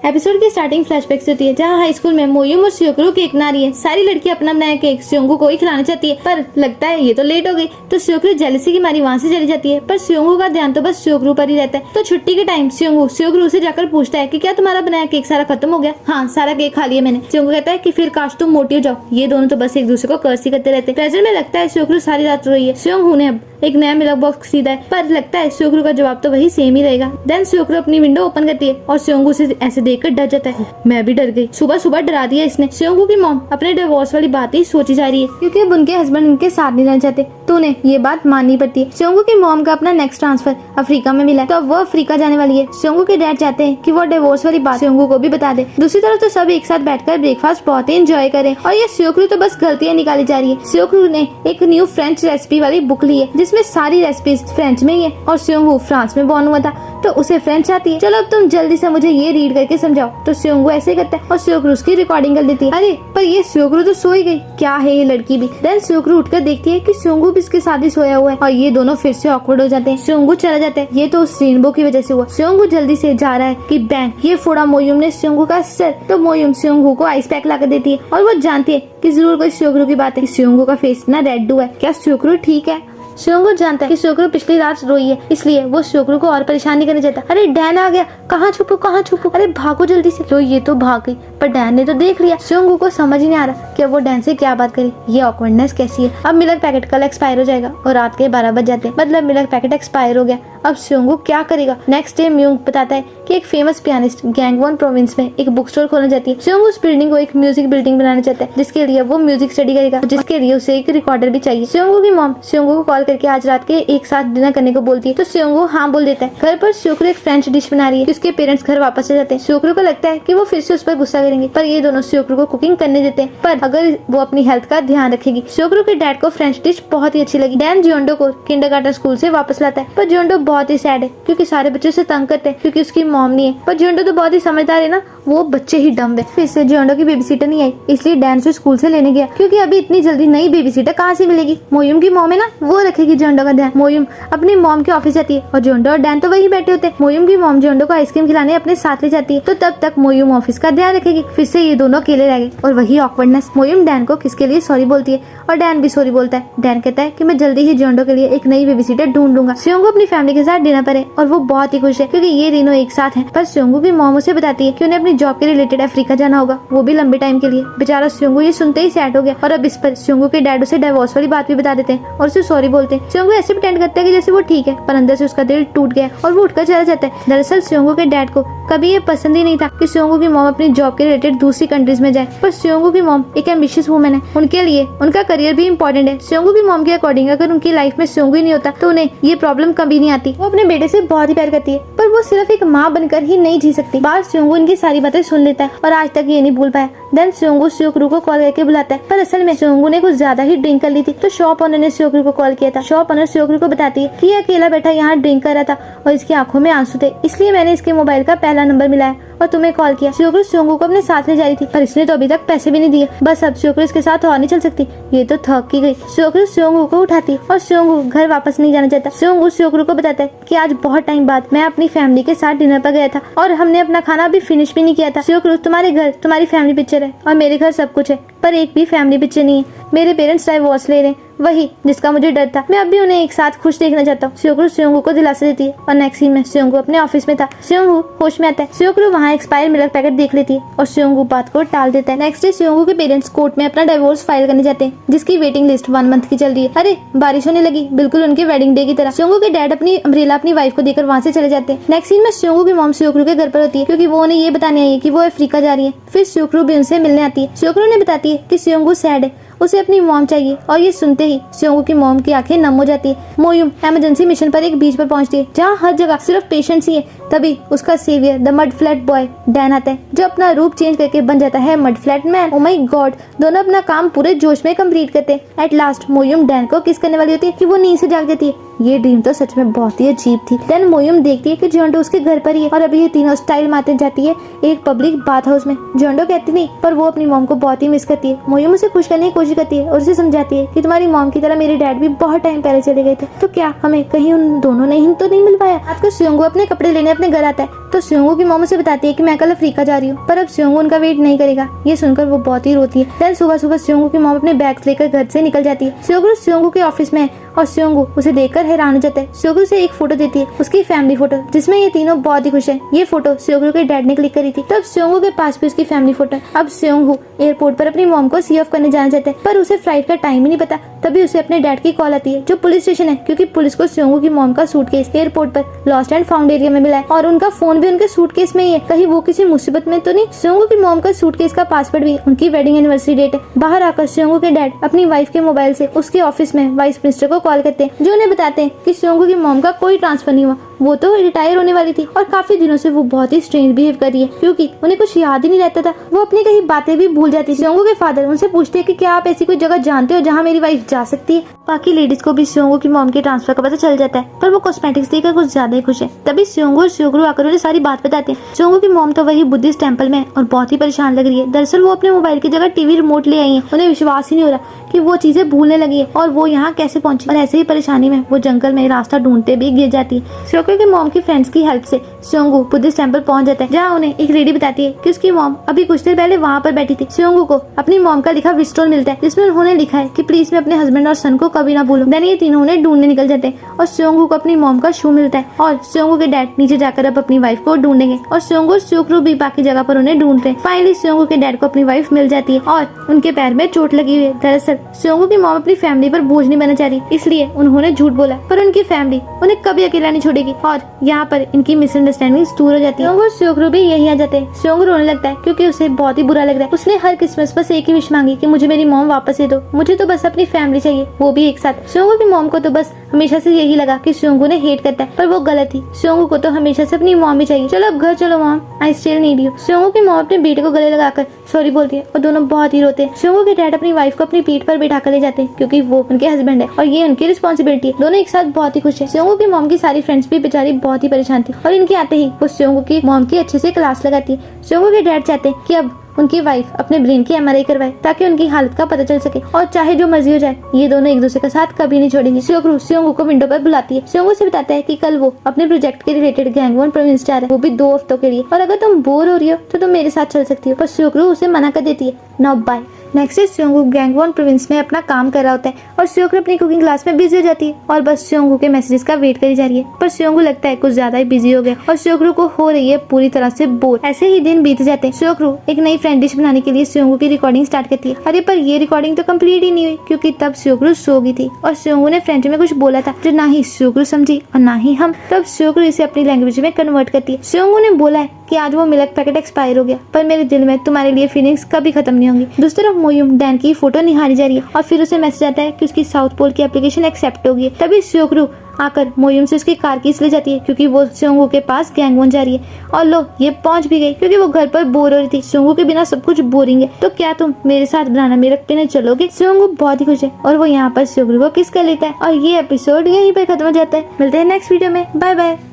Episode की starting flashback से होती है जहाँ हाई स्कूल में मोयुम और स्योकरू केक बना रही है। सारी लड़की अपना बनाया केक स्योंगू को ही खिलाना चाहती है, पर लगता है ये तो लेट हो गई, तो स्योकरू जेलसी की मारी वहाँ से चली जाती है। पर स्योंगू का ध्यान तो बस स्योकरू पर ही रहता है। तो छुट्टी के टाइम स्योकरू से जाकर पूछता है कि क्या तुम्हारा बनाया केक सारा खत्म हो गया? हाँ, सारा केक खा लिया मैंने। स्योंगू कहता है कि फिर काश तुम मोटी हो जाओ। ये दोनों तो बस एक दूसरे को कर्स ही करते रहते। प्रेजेंट में लगता है स्योकरू सारी रात रो रही है। स्योंगू ने अब एक नया मिल्क बॉक्स खरीदा है, पर लगता है स्योकरू का जवाब तो वही सेम ही रहेगा। देन स्योकरू अपनी विंडो ओपन करती है और स्योंगू से ऐसे देखकर डर जाता है। मैं भी डर गई। सुबह सुबह डरा दिया इसने। स्योंगू की मॉम अपने डिवोर्स वाली बात ही सोची जा रही है, क्योंकि अब उनके हस्बैंड उनके साथ नहीं रहना चाहते, तो उन्हें ये बात माननी पड़ती है। स्योंगू की मॉम का अपना नेक्स्ट ट्रांसफर अफ्रीका में मिला है, तो अब वो अफ्रीका जाने वाली है। स्योंगू के डैड चाहते हैं कि वो डिवोर्स वाली बात स्योंगू को भी बता दे। दूसरी तरफ तो सब एक साथ बैठकर ब्रेकफास्ट बहुत ही एंजॉय करें, और ये स्योकरू तो बस गलतियां निकाली जा रही है। स्योकरू ने एक न्यू फ्रेंच रेसिपी वाली बुक ली है, जिसमें सारी रेसिपीज फ्रेंच में ही है, और स्योंगू फ्रांस में बॉर्न हुआ था, तो उसे फ्रेंच आती है। चलो अब तुम जल्दी से मुझे ये रीड करके समझाओ। तो स्योंगू ऐसे करता है और स्योकरू उसकी रिकॉर्डिंग कर देती है। अरे पर ये स्योकरू तो सो ही गई, क्या है ये लड़की भी। देन स्योकरू उठकर देखती है कि स्योंगू भी इसके साथ ही सोया हुआ है, और ये दोनों फिर से ऑकवर्ड हो जाते हैं। स्योंगू चला जाता है। ये तो उस रेनबो की वजह से हुआ। स्योंगू जल्दी से जा रहा है कि बैंक ये फोड़ा मोयुम ने स्योंगू का सर, तो मोयुम स्योंगू को आइस पैक लाकर देती है, और वो जानती है कि जरूर कोई स्योकरू की बात है। स्योंगू का फेस ना रेड हुआ है, क्या स्योकरू ठीक है? स्योंगू जानता है कि स्योकरू पिछली रात रोई है, इसलिए वो स्योकरू को और परेशान नहीं करना चाहता। अरे डैन आ गया, कहाँ छुपो कहाँ छुपो, अरे भागो जल्दी से। तो ये तो भाग गई, पर डैन ने तो देख लिया। स्योंगू को समझ ही नहीं आ रहा कि वो डैन से क्या बात करे। ये ऑकवर्डनेस कैसी है। अब मिल्क पैकेट कल एक्सपायर हो जाएगा और रात के 12 बज जाते हैं, मतलब मिल्क पैकेट एक्सपायर हो गया। अब स्योंगू क्या करेगा? नेक्स्ट डे म्यूंग बताता है कि एक फेमस पियानिस्ट गैंगवॉन प्रोविंस में एक बुक स्टोर खोलना चाहती है। स्योंगू उस बिल्डिंग को एक म्यूजिक बिल्डिंग बनाना चाहता है, जिसके लिए वो म्यूजिक स्टडी करेगा, जिसके लिए उसे एक रिकॉर्डर भी चाहिए। स्योंगू की मॉम स्योंगू को कॉल करके आज रात के एक साथ डिनर करने को बोलती है, तो स्योंगू हाँ बोल देता है। घर पर स्योकरू एक फ्रेंच डिश बना रही है, उसके पेरेंट्स घर वापस आ जाते हैं। स्योकरू को लगता है कि वो फिर से उस पर गुस्सा करेंगे, पर ये दोनों स्योकरू को कुकिंग करने देते हैं, पर अगर वो अपनी हेल्थ का ध्यान रखेगी। स्योकरू के डैड को फ्रेंच डिश बहुत ही अच्छी लगी। डैन जियोंडो को किंडरगार्टन स्कूल से वापस लाता है, पर जियोंडो बहुत ही सैड है, क्योंकि सारे बच्चे उसे तंग करते हैं, क्योंकि उसकी मॉम नहीं है। पर जियोंडो तो बहुत ही समझदार है ना, वो बच्चे ही डम है। फिर से जियोंडो की बेबी सीटर नहीं आई, इसलिए डैन से स्कूल से लेने गया, क्योंकि अभी इतनी जल्दी नई बेबी सीटर कहाँ से मिलेगी। मोयुम की मॉम है ना, वो रखेगी जियोंडो का ध्यान। मोयुम अपनी मॉम के ऑफिस जाती है और जियोंडो और डैन तो वही बैठे होते हैं। मोयुम की मॉम जियोंडो को आइसक्रीम खिलाने अपने साथ ले जाती है, तो तब तक मोयुम ऑफिस का ध्यान रखेगी। फिर से ये दोनों अकेले रह गए, और वही ऑकवर्डनेस। मोयुम डैन को किसके लिए सॉरी बोलती है, और डैन भी सॉरी बोलता है। डैन कहता है कि मैं जल्दी ही जियोंडो के लिए एक नई बेबी सीटर ढूंढ लूंगा। स्योंगू अपनी फैमिली के साथ डिनर पर है, और वो बहुत ही खुश है, क्योंकि ये तीनों एक साथ हैं। पर स्योंगू की मॉम उसे बताती है कि उन्हें अपनी जॉब के रिलेटेड अफ्रीका जाना होगा, वो भी लंबे टाइम के लिए। बेचारा स्योंगू ये सुनते ही सैड हो गया, और अब इस पर स्योंगू के डैड उसे डिवोर्स वाली बात भी बता देते हैं और उसे सॉरी बोलते हैं। स्योंगू ऐसे प्रिटेंड करता है कि जैसे वो ठीक है, पर अंदर से उसका दिल टूट गया और वो उठकर चला जाता है। दरअसल स्योंगू के डैड को कभी ये पसंद ही नहीं था कि स्योंगू की मॉम अपनी जॉब के रिलेटेड दूसरी कंट्रीज में जाए, पर स्योंगू की मॉम एक एम्बिशियस वुमन है, उनके लिए उनका करियर भी इम्पोर्टेंट है। स्योंगू की मॉम के अकॉर्डिंग अगर उनकी लाइफ में स्योंगू ही नहीं होता तो उन्हें ये प्रॉब्लम कभी नहीं आती। वो अपने बेटे से बहुत ही प्यार करती है, पर वो सिर्फ एक माँ बनकर ही नहीं जी सकती। बाहर स्योंगू इनकी सारी बातें सुन लेता है और आज तक ये नहीं भूल पाया। देन स्योंगू स्योकरू को कॉल करके बुलाता है, पर असल में स्योंगू ने कुछ ज्यादा ही ड्रिंक कर ली थी, तो शॉप ओनर ने स्योकरू को कॉल किया था। शॉप ओनर स्योकरू को बताती है कि ये अकेला बैठा यहाँ ड्रिंक कर रहा था और इसकी आंखों में आंसू थे, इसलिए मैंने इसके मोबाइल का पहला नंबर मिलाया और तुम्हें कॉल किया। स्योकरू स्योंगू को अपने साथ ले जा रही थी, पर इसने तो अभी तक पैसे भी नहीं दिए। बस अब स्योकरू इसके साथ और नहीं चल सकती, ये तो थक की गई। स्योकरू स्योंगू को उठाती और स्योंगू घर वापस नहीं जाना चाहता। स्योंगू स्योकरू को बताता है कि आज बहुत टाइम बाद मैं अपनी फैमिली के साथ डिनर पर गया था और हमने अपना खाना अभी फिनिश भी नहीं किया था। स्योकरू तुम्हारे घर तुम्हारी फैमिली पिक्चर है और मेरे घर सब कुछ है, पर एक भी फैमिली पिक्चर नहीं है। मेरे पेरेंट्स डिवोर्स ले रहे हैं, वही जिसका मुझे डर था। मैं अभी उन्हें एक साथ खुश देखना चाहता हूँ। स्योकरू स्योंगू को दिलासा देती है और नेक्स्ट सीन में स्योंगू अपने ऑफिस में था। स्योंगू होश में आता है। स्योकरू वहाँ एक्सपायर मिल्क पैकेट देख लेती है और स्योंगू बात को टाल देता है। नेक्स्ट डे स्योंगू के पेरेंट्स कोर्ट में अपना डिवोर्स फाइल करने जाते हैं, जिसकी वेटिंग लिस्ट 1 मंथ की चल रही है। अरे बारिश होने लगी, बिल्कुल उनके वेडिंग डे की तरह। स्योंगू के डैड अपनी अम्ब्रेला अपनी वाइफ को देकर वहाँ से चले जाते हैं। नेक्स्ट सीन में स्योंगू की मॉम स्योकरू के घर पर होती है, क्योंकि वो उन्हें ये बताने आई है कि वो अफ्रीका जा रही है। फिर स्योकरू भी उनसे मिलने आती है। स्योकरू ने बताती है कि स्योंगू सैड है, उसे अपनी मॉम चाहिए, और ये सुनते ही स्योंगू की मॉम की आंखें नम हो जाती है। मोयुम इमरजेंसी मिशन पर एक बीच पर पहुंचती है, जहां हर जगह सिर्फ पेशेंट्स ही है। तभी उसका saviour the mud flat boy Dan आता है, जो अपना रूप चेंज करके बन जाता है mud flat man. Oh my God, दोनों अपना काम पूरे जोश में कंप्लीट करते हैं। एट लास्ट मोयुम डैन को किस करने वाली होती है कि वो नींद से जाग जाती है। ये ड्रीम तो सच में बहुत ही अजीब थी। देन मोयुम देखती है कि जोंडो उसके घर पर ही है और अभी ये तीनों स्टाइल मारते जाती है एक पब्लिक बाथ हाउस में। जोंडो कहती नहीं, पर वो अपनी मॉम को बहुत ही मिस करती है। मोयुम उसे खुश करने की कोशिश करती है और उसे समझाती है कि तुम्हारी मॉम की तरह मेरे डैड भी बहुत टाइम पहले चले गए थे, तो क्या हमें कहीं उन दोनों ने ही तो नहीं मिल पाया। रात को स्योंगू अपने कपड़े लेने अपने घर आता है तो स्योंगू की मॉम उसे बताती है कि मैं कल अफ्रीका जा रही हूँ, पर अब स्योंगू उनका वेट नहीं करेगा। ये सुनकर वो बहुत ही रोती है। देन सुबह सुबह स्योंगू की मॉम अपने बैग्स लेकर घर से निकल जाती है। स्योंगू के ऑफिस में है और स्योंगू उसे देखकर हैरान हो जाता है। स्योंगू से एक फोटो देती है, उसकी फैमिली फोटो, जिसमें ये तीनों बहुत ही खुश है। ये फोटो स्योंगू के डैड ने क्लिक करी थी। तब स्योंगू के पास भी उसकी फैमिली फोटो है। अब स्योंगू एयरपोर्ट पर अपनी मॉम को सी ऑफ करने जाना चाहता है, पर उसे फ्लाइट का टाइम ही नहीं पता। तभी उसे अपने डैड की कॉल आती है, जो पुलिस स्टेशन है, क्योंकि पुलिस को स्योंगू की मॉम का सूटकेस एयरपोर्ट पर लॉस्ट एंड फाउंड एरिया में मिला है और उनका फोन भी उनके सूटकेस में ही है। कहीं वो किसी मुसीबत में तो नहीं। स्योंगू की मॉम का सूटकेस का पासवर्ड भी उनकी वेडिंग एनिवर्सरी डेट है। बाहर आकर स्योंगू के डैड अपनी वाइफ के मोबाइल से उसके ऑफिस में वाइस मिनिस्टर को कॉल करते हैं, जो उन्हें बताते हैं कि स्योंगू की मॉम का कोई ट्रांसफर नहीं हुआ, वो तो रिटायर होने वाली थी और काफी दिनों से वो बहुत ही स्ट्रेंज बिहेव कर रही है, क्योंकि उन्हें कुछ याद ही नहीं रहता था। वो अपनी कई बातें भी भूल जाती। स्योंगू के फादर उनसे पूछते हैं कि क्या आप ऐसी कोई जगह जानते हो जहाँ मेरी वाइफ जा सकती है। बाकी लेडीज को भी स्योंगू की मॉम के ट्रांसफर का पता चल जाता है, पर वो कॉस्मेटिक्स देखकर कुछ ज्यादा ही खुश है। तभी स्योंगू और स्योगरू आकर उन्हें सारी बात बताते हैं। स्योंगू की मॉम तो वही बुद्धिस्ट टेंपल में है और बहुत ही परेशान लग रही है। दरअसल वो अपने मोबाइल की जगह टीवी रिमोट ले आई है। उन्हें विश्वास ही नहीं हो रहा कि वो चीजें भूलने लगी है और वो यहाँ कैसे पहुंची। और ऐसे ही परेशानी में वो जंगल में रास्ता ढूंढते भी गिर जाती है। स्योगरू की मॉम की फ्रेंड्स की हेल्प से स्योंगू बुद्धिस्ट टेंपल पहुंच जाता है, जहाँ उन्हें एक लेडी बताती है कि उसकी मॉम अभी कुछ देर पहले वहाँ पर बैठी थी। स्योंगू को अपनी मॉम का लिखा विश स्टोन मिलता है, जिसमें उन्होंने लिखा है कि प्लीज मैं अपने हस्बैंड और सन को कभी ना भूलूं। देन ये तीनों उन्हें ढूंढने निकल जाते हैं और स्योंगू को अपनी मॉम का शू मिलता है और स्योंगू के डैड नीचे जाकर अब अपनी वाइफ को ढूंढेंगे और स्योंगू और स्योगरू भी बाकी जगह पर उन्हें ढूंढते हैं। फाइनली स्योंगू के डैड को अपनी वाइफ मिल जाती है और उनके पैर में चोट लगी हुई है। दरअसल स्योंगू की मॉम अपनी फैमिली पर बोझ नहीं बनना चाह रही, इसलिए उन्होंने झूठ बोला, पर उनकी फैमिली उन्हें कभी अकेला नहीं छोड़ेगी और यहाँ पर इनकी मिसअंडरस्टैंडिंग दूर हो जाती है। स्योंगू और स्योगरू भी यही आ जाते हैं। स्योंगू रोने लगता है क्योंकि उसे बहुत ही बुरा लग रहा है। उसने हर क्रिसमस बस एक ही विश मांगी कि मुझे मेरी मॉम वापस दे दो, मुझे तो बस अपनी फैमिली चाहिए, वो भी एक साथ। स्योंगू की मॉम को तो बस हमेशा से यही लगा कि स्योंगू ने हेट करता है, पर वो गलत थी। स्योंगू को तो हमेशा से अपनी मॉम ही चाहिए। चलो अब घर चलो mom, I still need you. Seonggu की मॉम अपने बेटे को गले लगाकर सॉरी बोलती है और दोनों बहुत ही रोते हैं। स्योंगू के डैड अपनी वाइफ को अपनी पीठ पर बिठा कर ले जाते हैं, क्योंकि वो उनके हस्बैंड है और ये उनकी रिस्पॉन्सिबिलिटी है। दोनों एक साथ बहुत ही खुश है। स्योंगू की मॉम की सारी फ्रेंड्स भी बेचारी बहुत ही परेशान थी और इनके आते ही वो स्योंगू की मॉम की अच्छे से क्लास लगाती है। स्योंगू के डैड चाहते हैं कि अब उनकी वाइफ अपने ब्रेन की MRI करवाए ताकि उनकी हालत का पता चल सके और चाहे जो मर्जी हो जाए ये दोनों एक दूसरे का साथ कभी नहीं छोड़ेंगे। स्योगरू स्योंगू को विंडो पर बुलाती है। स्योंगू से बताता है कि कल वो अपने प्रोजेक्ट के रिलेटेड गैंगवॉन प्रोविंस जा रहा है, वो भी 2 हफ्तों के लिए, और अगर तुम बोर हो रही हो तो तुम मेरे साथ चल सकती हो। पर स्योगरू उसे मना कर देती है, no bye. Next Seonggu Gangwon province में अपना काम कर रहा होता है और स्योगरू अपनी कुकिंग क्लास में बिजी हो जाती है और बस स्योंगू के मैसेजेस का वेट करी जा रही है। पर स्योंगू लगता है कुछ ज्यादा ही बिजी हो गया और स्योगरू को हो रही है पूरी तरह से बोर। ऐसे ही दिन बीत जाते हैं। स्योगरू एक नई फ्रेंड डिश बनाने के लिए स्योंगू की रिकॉर्डिंग स्टार्ट करती है। अरे पर ये रिकॉर्डिंग तो कंप्लीट ही नहीं हुई, क्योंकि तब स्योगरू सो गई थी और स्योंगू ने फ्रेंच में कुछ बोला था जो ना ही स्योगरू समझी और ना ही हम। तब स्योगरू इसे अपनी लैंग्वेज में कन्वर्ट करती है। स्योंगू ने बोला है कि आज वो मिल्क पैकेट एक्सपायर हो गया, पर मेरे दिल में तुम्हारे लिए फीलिंग्स कभी खत्म नहीं होंगी। दूसरी तरफ मोयुम डैन की फोटो निहारी जा रही है और फिर उसे मैसेज आता है कि उसकी साउथ पोल की एप्लीकेशन एक्सेप्ट हो गई है। तभी स्योगरू आकर मोयुम से उसकी कार कीस ले जाती है, क्योंकि वो स्योंगू के पास गैंगवॉन जा रही है। और लो ये पहुंच भी गई, क्योंकि वो घर पर बोर हो रही थी। स्योंगू के बिना सब कुछ बोरिंग है, तो क्या तुम मेरे साथ बनाना मेरठ पीने चलोगे? स्योंगू बहुत ही खुश है और वो यहाँ पर स्योगरू को किस कर लेता है और ये एपिसोड यहीं पर खत्म हो जाता है। मिलते हैं नेक्स्ट वीडियो में, बाय बाय।